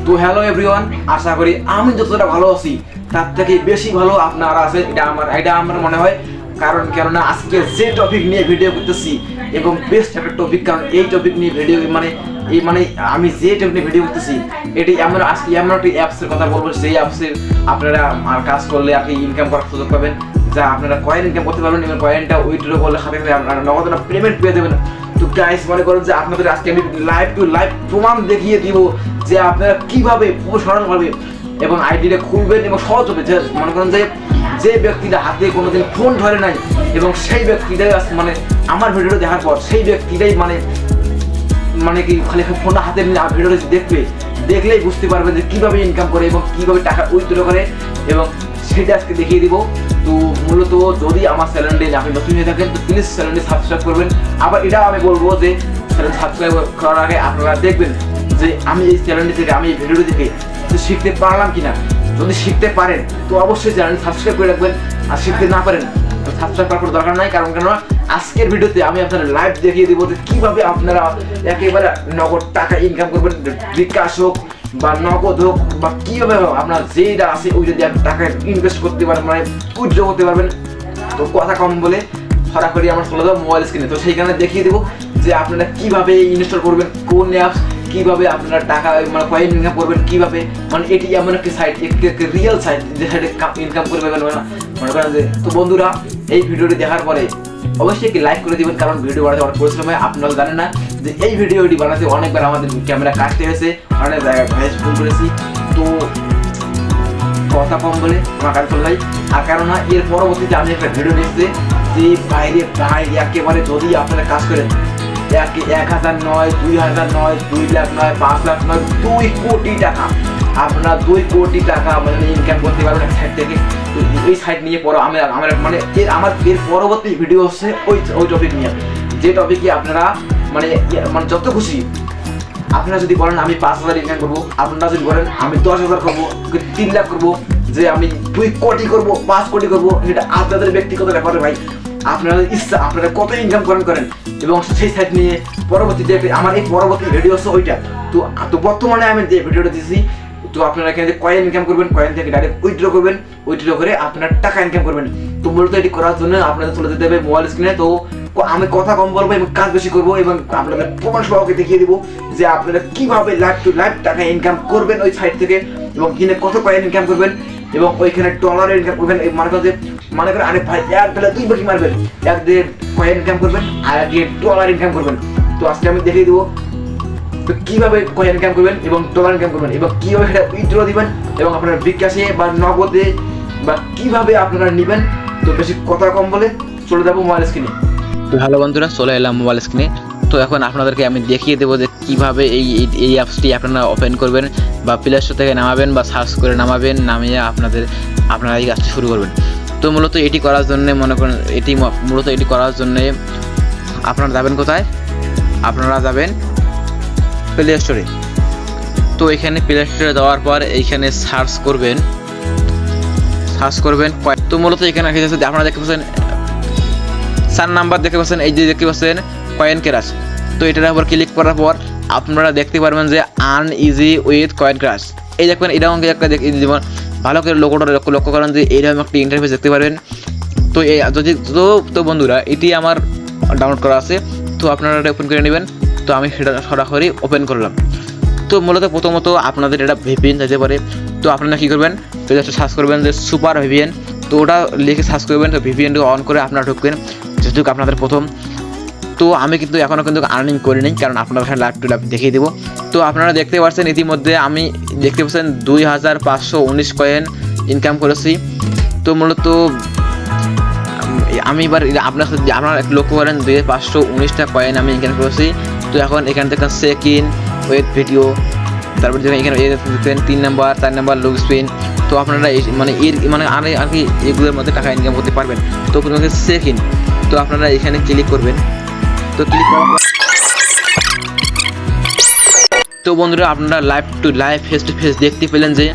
তো hello everyone, আশা করি আমি যতটা ভালো আছি তার থেকে বেশি ভালো আপনারা আছেন, এটা আমার মনে হয়। কেননা আজকে যে টপিক নিয়ে ভিডিও করতেছি এবং বেস্ট একটা টপিক, কারণ এই টপিক নিয়ে ভিডিও মানে আমি যে টপিক নিয়ে ভিডিও করতেছি এটি আজকে এমন একটি অ্যাপসের কথা বলবো, সেই অ্যাপসের আপনারা কাজ করলে আপনি ইনকাম করার সুযোগ পাবেন, যা আপনারা কয়েন ইনকাম করতে পারবেন এবং কয়েনটা উইথড্র করলে হাতে আপনারা নগদ পেমেন্ট পেয়ে দেবেন। তো গাইস, মনে করেন যে আপনাদের আজকে আমি লাইভ টু লাইভ প্রমাণ দেখিয়ে দিব যে আপনারা কিভাবে সরলভাবে এবং আইডিটা খুলবেন এবং সহজ হবে। যে মনে করেন যে ব্যক্তিটা হাতে কোনোদিন ফোন ধরে নাই এবং সেই ব্যক্তিটাই মানে আমার ভিডিওটা দেখার পর সেই ব্যক্তিটাই মানে কি খালি ফোনটা হাতে নিয়ে ভিডিওটা দেখলেই বুঝতে পারবেন যে কীভাবে ইনকাম করে এবং কীভাবে টাকা উইথড্র করে, এবং সেটা আজকে দেখিয়ে দিব। তো মূলত যদি আমার চ্যানেলটি আপনি নতুন হয়ে থাকেন তো প্লিজ চ্যানেলটি সাবস্ক্রাইব করবেন। আবার এটাও আমি বলবো যে চ্যানেল সাবস্ক্রাইব করার আগে আপনারা দেখবেন যে আমি এই চ্যানেলটি থেকে আমি এই ভিডিওটি দেখে শিখতে পারলাম কিনা। যদি শিখতে পারেন তো অবশ্যই চ্যানেলটি সাবস্ক্রাইব করে রাখবেন, আর শিখতে না পারেন তো সাবস্ক্রাইব করার দরকার নাই। কেননা আজকের ভিডিওতে আমি আপনাদের লাইভ দেখিয়ে দেবো যে কীভাবে আপনারা একেবারে নগদ টাকা ইনকাম করবেন, বিকাশ হোক বা নগদ হোক বা কীভাবে আপনার যেটা আছে ওই যদি আপনি টাকা ইনভেস্ট করতে পারেন, মানে উইথড্র করতে পারবেন। তো কথা কম বলে সরাসরি আমার চলে যাবো মোবাইল স্ক্রিনে। তো সেইখানে দেখিয়ে দেবো যে আপনারা কীভাবে ইনস্টল করবেন, কোন অ্যাপস, কীভাবে আপনারা টাকা মানে কয়েন ইনকাম করবেন, কীভাবে মানে এটি এমন একটি সাইট, একটি রিয়েল সাইট যে সাইটে ইনকাম করে পাবেন মনে করেন যে। তো বন্ধুরা, এই ভিডিওটি দেখার পরে অবশ্যই একটি লাইক করে দিবেন, কারণ ভিডিও বানাতে অনেক পরিশ্রম হয়। আপনারা জানেন না যে এই ভিডিওটি বানাতে অনেকবার আমাদের ক্যামেরা কাটতে হয়েছে, অনেক জায়গায় ভয়েস ফোন করেছি। তো কথা কম বলে আমার কাজ চলে যায়। আর কেননা এর পরবর্তীতে আমি একটা ভিডিও নিচ্ছি যে বাইরে একেবারে যদি আপনারা কাজ করেন 1,000 নয়, 2,000 নয়, 2 লাখ নয়, 5 লাখ নয়, 2 কোটি টাকা আপনারা 2 কোটি টাকা মানে ইনকাম করতে পারবেন এক সাইড থেকে। তো এই সাইড নিয়ে পরে আমার মানে আমার এর পরবর্তী ভিডিও হচ্ছে ওই টপিক নিয়ে, যে টপিকে আপনারা মানে যত খুশি আপনারা যদি বলেন আমি 5,000 ইনকাম করবো, আপনারা যদি বলেন আমি 10,000 করবো, 3 লাখ করবো, যে আমি 2 কোটি করবো, 5 কোটি করবো, এটা আপনাদের ব্যক্তিগত ব্যাপারে ভাই। আপনাদের ইচ্ছা, আপনারা কত ইনকাম করেন এবং সেই সাইট নিয়ে পরবর্তীতে আমার এই পরবর্তী ভিডিও হচ্ছে ওইটা। তো বর্তমানে আমি যে ভিডিওটা দিচ্ছি, তো আপনারা এখানে কয়েন ইনকাম করবেন, কয়েন থেকে ডাইরেক্ট উইথড্র করবেন, উইথড্র করে আপনার টাকা ইনকাম করবেন। তো মূলত এটি করার জন্য আপনাদের চলে যেতে হবে মোবাইল স্ক্রিনে। তো আমি কথা কম বলবো এবং কাজ বেশি করবো এবং আপনাদের প্রমাণ সহকে দেখিয়ে দিব যে আপনারা কিভাবে লাইভ টু লাইভ টাকা ইনকাম করবেন ওই সাইট থেকে, এবং কিনে কত কয়েন ইনকাম করবেন এবং ওইখানে ডলার ইনকাম করবেন। মনে করেন আরে ভাই এক বেলা 2 বাকি মারবেন, 1 কয়েন ইনকাম করবেন আর 1 ডলার ইনকাম করবেন। তো আজকে আমি দেখিয়ে দেবো তো কীভাবে কয়েন ইনকাম করবেন এবং ডলার ইনকাম করবেন এবং কীভাবে সেটা উইথড্র দিবেন এবং আপনার বিকাশে বা নগদে বা কীভাবে আপনারা নেবেন। তো বেশি কথা কম বলে চলে যাবো মোবাইল স্ক্রিনে। তো হ্যালো বন্ধুরা, চলে এলাম মোবাইল স্ক্রিনে। তো এখন আপনাদেরকে আমি দেখিয়ে দেবো যে কীভাবে এই অ্যাপসটি আপনারা ওপেন করবেন বা প্লে স্টোর থেকে নামাবেন বা সার্চ করে নামিয়ে আপনারা এই কাজটি শুরু করবেন। তো মূলত এটি করার জন্যে এটি করার জন্যে আপনারা যাবেন কোথায়? আপনারা যাবেন প্লে স্টোরে। তো এখানে প্লে স্টোরে যাওয়ার পর এইখানে সার্চ করবেন। তো মূলত এখানে আপনারা দেখতে পাচ্ছেন 4 নাম্বার দেখতে পাচ্ছেন, এই যে দেখতে পাচ্ছেন কয়েন ক্রাশ। তো এটার উপর ক্লিক করার পর আপনারা দেখতে পারবেন যে earn easy with coin crush. এই দেখবেন এরকম একটা যেমন ভালো করে লোগোটা লক্ষ্য করেন যে এইরকম একটা ইন্টারফেস দেখতে পারবেন। তো এই তো বন্ধুরা, এটি আমার ডাউনলোড করা আছে, তো আপনারা এটা ওপেন করে নেবেন। তো আমি সেটা সরাসরি ওপেন করলাম। তো মূলত প্রথমত আপনাদের এটা ভিপিএন চাইতে পারে। তো আপনারা কী করবেন, সার্চ করবেন যে সুপার ভিপিএন। তো ওটা লিখে সার্চ করবেন। তো ভিপিএনটা অন করে আপনারা ঢুকবেন, যেহেতু আপনাদের প্রথম। তো আমি কিন্তু এখনও আর্নিং করিনি, কারণ আপনাদের লাইভ টু লাইভ দেখিয়ে দেবো। তো আপনারা দেখতে পাচ্ছেন ইতিমধ্যে আমি দেখতে পাচ্ছেন 2,519 কয়েন ইনকাম করেছি। তো মূলত আমি এবার আপনারা একটু লক্ষ্য করেন 2,519টা কয়েন আমি ইনকাম করেছি। তো এখন এখান থেকে চেক ইন উইথ ভিডিও, তারপর এখানে 3 নাম্বার 4 নাম্বার লুক স্পিন। তো আপনারা আর কি এগুলোর মধ্যে টাকা ইনকাম করতে পারবেন। তো প্রথমে চেক ইন, তো আপনারা এখানে ক্লিক করবেন। তো ক্লিক করার পর তো বন্ধুরা, আপনারা live two live face to face দেখতে পেলেন যে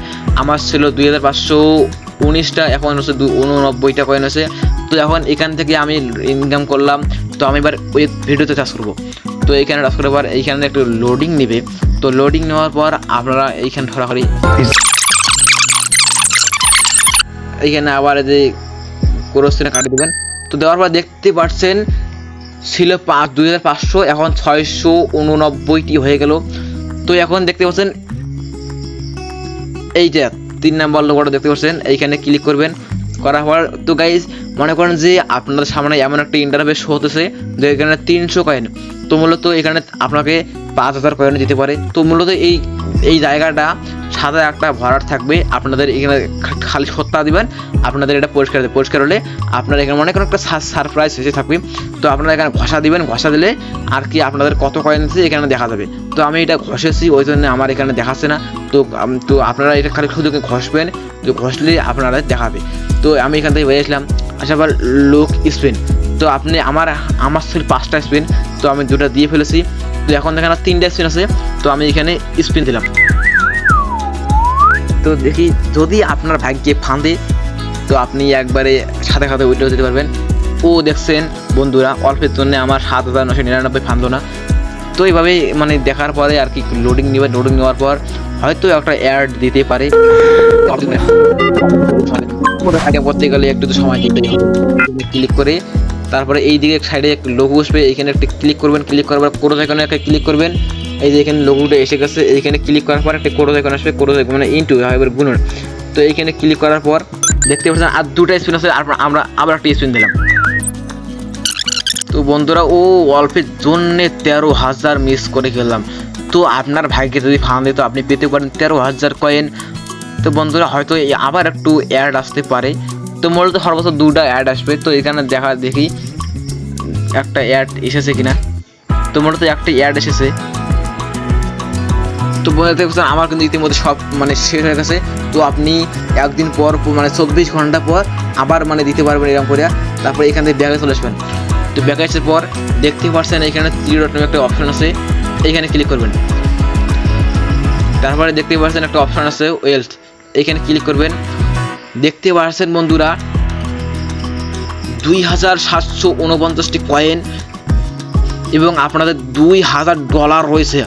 আমার ছিল 2,519টা, এখন হচ্ছে 89টা কয়েন আছে। তো এখন এখান থেকে আমি ইনকাম করলাম। তো আমি এবার ওই ভিডিওতে টাচ করবো। তো এইখানে টাচ করার পর এইখানে একটু লোডিং নেবে। তো লোডিং নেওয়ার পর আপনারা এইখানে সরাসরি এইখানে আবার যে ক্রসিনে কাটিয়ে দেবেন। তো দেওয়ার পর দেখতে পাচ্ছেন ছিল 2500, এখন 689টি হয়ে গেল। তো এখন দেখতে পাচ্ছেন এই যে 3 নাম্বার লোগোটা দেখতে পাচ্ছেন, এইখানে ক্লিক করবেন। করার পর তো গাইজ মনে করেন যে আপনাদের সামনে এমন একটা ইন্টারফেস শো হতেছে যে এখানে 300 কয়েন, তো মূলত এখানে আপনাকে 5000 কয়েন দিতে পারে। তো মূলত এই জায়গাটা সাদা একটা ভরাট থাকবে, আপনাদের এখানে খালি সত্তা দিবেন, আপনাদের এটা পরিষ্কার হলে আপনার এখানে মনে করেন একটা সারপ্রাইজ এসে থাকবে। তো আপনারা এখানে ঘষা দিবেন, ঘষা দিলে আর কি আপনাদের কত কয়েন আছে এখানে দেখা যাবে। তো আমি এটা ঘষেছি, ওই জন্য আমার এখানে দেখাচ্ছে না। তো আপনারা এটা খালি শুধু ঘষবেন, তো ঘষলে আপনারা দেখাবে। তো আমি এখান থেকে বেরিয়েছিলাম, আসার পর লুক স্পিন। তো আপনি আমার ছিল 5টা স্পিন, তো আমি 2টা দিয়ে ফেলেছি। তো এখন এখানে 3টা স্পিন আছে, তো আমি এখানে স্পিন দিলাম। তো দেখি যদি আপনার ভাগ্যে ফাঁদে তো আপনি একবারে সাথে সাথে উইথড্র দিতে পারবেন। ও দেখছেন বন্ধুরা, অল্পের জন্য আমার 7999 ফাঁদলো না। তো এইভাবে মানে দেখার পরে আর কি লোডিং নেওয়ার পর হয়তো একটা অ্যাড দিতে পারে। করতে গেলে একটু তো সময় দিতেই হবে। ক্লিক করে তারপরে এই দিকে সাইডে লোগো আসবে, এইখানে একটা ক্লিক করবেন। ক্লিক করার পর কোড আইকনে একটা ক্লিক করবেন। এই যে এখানে লোগোটা এসে গেছে, এইখানে ক্লিক করার পর একটা কোড আইকন আসবে, কোড আইকন মানে ইনটু এবার গুণন। তো এইখানে ক্লিক করার পর দেখতে পাচ্ছেন আর 2টা স্পিন আছে, আমরা আবার একটা স্পিন দিলাম। তো বন্ধুরা ও অল্পের জন্য 13,000 মিস করে গেলাম। তো আপনার ভাগ্যে যদি ফান দিত আপনি পেতে পারেন 13,000 কয়েন। তো বন্ধুরা হয়তো আবার একটু অ্যাড আসতে পারে। তো মূলত সর্বোচ্চ 2টা অ্যাড আসবে। তো এখানে দেখি একটা অ্যাড এসেছে কিনা। তো মূলত একটা অ্যাড এসেছে। তো বলতে পারছেন আমার কিন্তু ইতিমধ্যে সব মানে শেষ হয়ে গেছে। তো আপনি একদিন পর মানে 24 ঘন্টা পর আবার মানে দিতে পারবেন এরকম করে। তারপরে এখান থেকে ব্যাগে চলে আসবেন। তো ব্যাগে আসার পর দেখতে পাচ্ছেন এখানে 3 ডট নামে একটা অপশন আছে, এইখানে ক্লিক করবেন। তারপরে দেখতে পাচ্ছেন একটা অপশন আছে ওয়েলথ, এইখানে ক্লিক করবেন। দেখতে পাচ্ছেন বন্ধুরা 2749টি কয়েন এবং আপনাদের $2000 রয়েছে,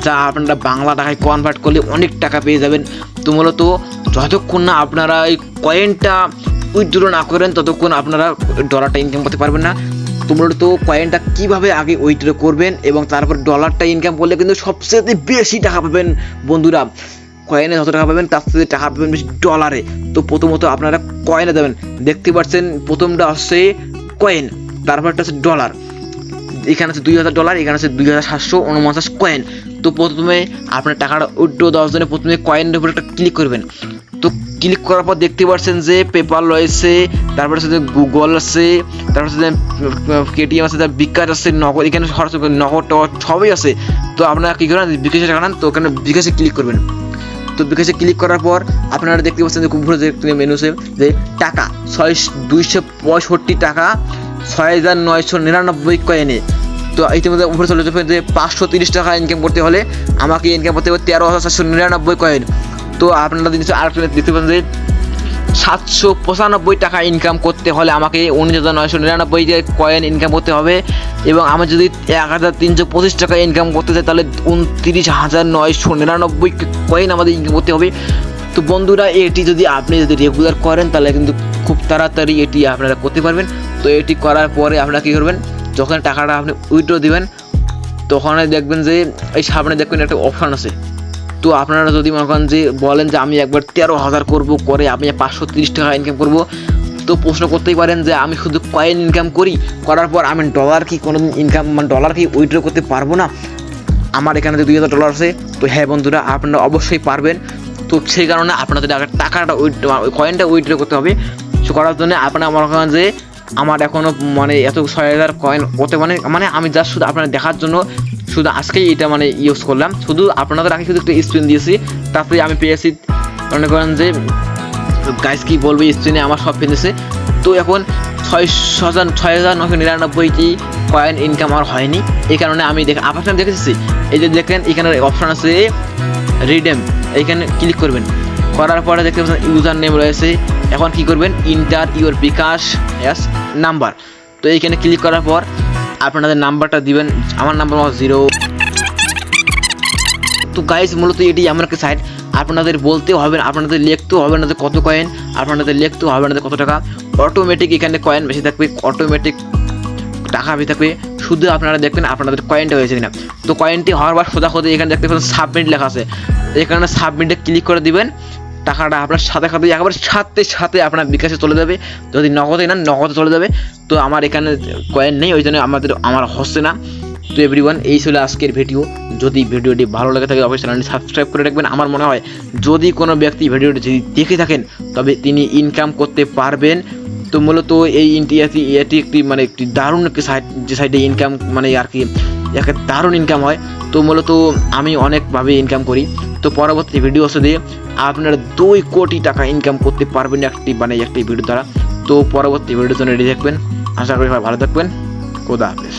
যা আপনারা বাংলা টাকায় কনভার্ট করলে অনেক টাকা পেয়ে যাবেন। তো মূলত যতক্ষণ না আপনারা এই কয়েনটা উইথড্র না করেন ততক্ষণ আপনারা ডলারটা ইনকাম করতে পারবেন না। তো মূলত কয়েনটা কীভাবে আগে উইথড্র করবেন এবং তারপর ডলারটা ইনকাম করলে কিন্তু সবচেয়ে বেশি টাকা পাবেন বন্ধুরা। কয়েনে যত টাকা পাবেন তার থেকে টাকা পাবেন বেশি ডলারে। তো প্রথমত আপনারা কয়েনে দেবেন। দেখতে পাচ্ছেন প্রথমটা হচ্ছে কয়েন, তারপরটা হচ্ছে ডলার। এখানে আছে $2000, এখানে আছে 2749 কয়েন। তো প্রথমে আপনার টাকাটা উইথড্র দেওয়ার জন্য প্রথমে কয়েনের উপর একটা ক্লিক করবেন। তো ক্লিক করার পর দেখতে পাচ্ছেন যে পেপাল রয়েছে, তারপরে আছে যে গুগল আছে, তারপরে আছে যে কেটিএম আছে, বিকাশ আছে, নগদ, এখানে নগদ সবই আছে। তো আপনারা কী করেন বিকাশে টাকা নেন, তো ওখানে বিকাশে ক্লিক করবেন। তো বিকাশে ক্লিক করার পর আপনারা দেখতে পাচ্ছেন যে উপরে যে মেনুতে যে টাকা 265 টাকা 6999 কয়েনে। তো ইতিমধ্যে উপরে চলে যাবে যে 530 টাকা ইনকাম করতে হলে আমাকে ইনকাম করতে হবে 13,499 কয়েন। তো আপনারা আরেকটা দেখতে পাচ্ছেন যে 795 টাকা ইনকাম করতে হলে আমাকে 19,999 কয়েন ইনকাম করতে হবে। এবং আমি যদি 1,325 টাকা ইনকাম করতে চাই তাহলে 29,999 কয়েন আমাদের ইনকাম করতে হবে। তো বন্ধুরা এটি যদি আপনি রেগুলার করেন তাহলে কিন্তু খুব তাড়াতাড়ি এটি আপনারা করতে পারবেন। তো এটি করার পরে আপনারা কী করবেন, যখন টাকাটা আপনি উইথড্র দিবেন তখন দেখবেন যে এই সামনে দেখবেন একটা অপশান আছে। তো আপনারা যদি মনে করেন যে বলেন যে আমি একবার 13,000 করবো, করে আমি 530 টাকা ইনকাম করব, তো প্রশ্ন করতেই পারেন যে আমি শুধু কয়েন ইনকাম করার পর আমি ডলার কি কোনো ইনকাম মানে ডলার কি উইথড্র করতে পারবো না? আমার এখানে যে $2000 আছে। তো হ্যাঁ বন্ধুরা আপনারা অবশ্যই পারবেন। তো সেই কারণে আপনাদের আগে টাকাটা কয়েনটা উইথড্র করতে হবে। সো করার জন্য আপনারা মনে করেন যে আমার এখনও মানে এত 6,000 কয়েন ওতে মানে আমি জাস্ট শুধু আপনারা দেখার জন্য শুধু আজকেই এটা মানে ইউজ করলাম। শুধু আপনাদের আগে শুধু একটা স্পিন দিয়েছি, তারপরে আমি পেয়েছি মনে করেন যে গাইস কী বলবো, স্পিনে আমার সব পেয়েছে। তো এখন 6,999টি কয়েন ইনকাম আর হয়নি, এই কারণে আমি আপনার দেখেছি এই যে দেখেন এখানে অপশান আছে রিডেম, এইখানে ক্লিক করবেন। করার পরে দেখতে পাচ্ছেন ইউজার নেম রয়েছে। এখন কি করবেন, ইন্টার ইউর বিকাশ নাম্বার। তো এইখানে ক্লিক করার পর আপনাদের নাম্বারটা দিবেন। আমার নাম্বার 0 তো গাইস মূলত এটি এমন একটা সাইট, আপনাদের বলতেও হবে না, আপনাদের লিখতেও হবে না যে কত কয়েন, আপনাদের লিখতেও হবে না যে কত টাকা, অটোমেটিক এখানে কয়েন বেশি থাকবে, অটোমেটিক টাকা বেশি থাকবে, শুধু আপনারা দেখবেন আপনাদের কয়েনটা হয়েছে কিনা। তো কয়েনটি হওয়ার পর সোজাসুজি এখানে দেখতে পাচ্ছেন সাবমিট লেখা আছে, এখানে সাবমিটে ক্লিক করে দিবেন, টাকাটা আপনার সাথে সাথে একেবারে সাথে আপনার বিকাশে চলে যাবে, যদি নগদে নেন নগদে চলে যাবে। তো আমার এখানে কয়েন নেই, ওই জন্য আমার হচ্ছে না। তো এভরিওয়ান, এই ছিল আজকের ভিডিও। যদি ভিডিওটি ভালো লাগে থাকে অবশ্যই চ্যানেলটি সাবস্ক্রাইব করে রাখবেন। আমার মনে হয় যদি কোনো ব্যক্তি ভিডিওটি যদি দেখে থাকেন তবে তিনি ইনকাম করতে পারবেন। তো মূলত এই এটি একটি মানে একটি দারুণ একটি সাইট, যে সাইটে ইনকাম মানে আর কি একটা দারুণ ইনকাম হয়। তো মূলত আমি অনেকভাবে ইনকাম করি। তো পরবর্তী ভিডিও দিয়ে আপনারা 2 কোটি টাকা ইনকাম করতে পারবেন একটি ভিডিও দ্বারা। তো পরবর্তী ভিডিওর জন্য রেডি থাকবেন, আশা করি সবাই ভালো থাকবেন। খোদা হাফেজ।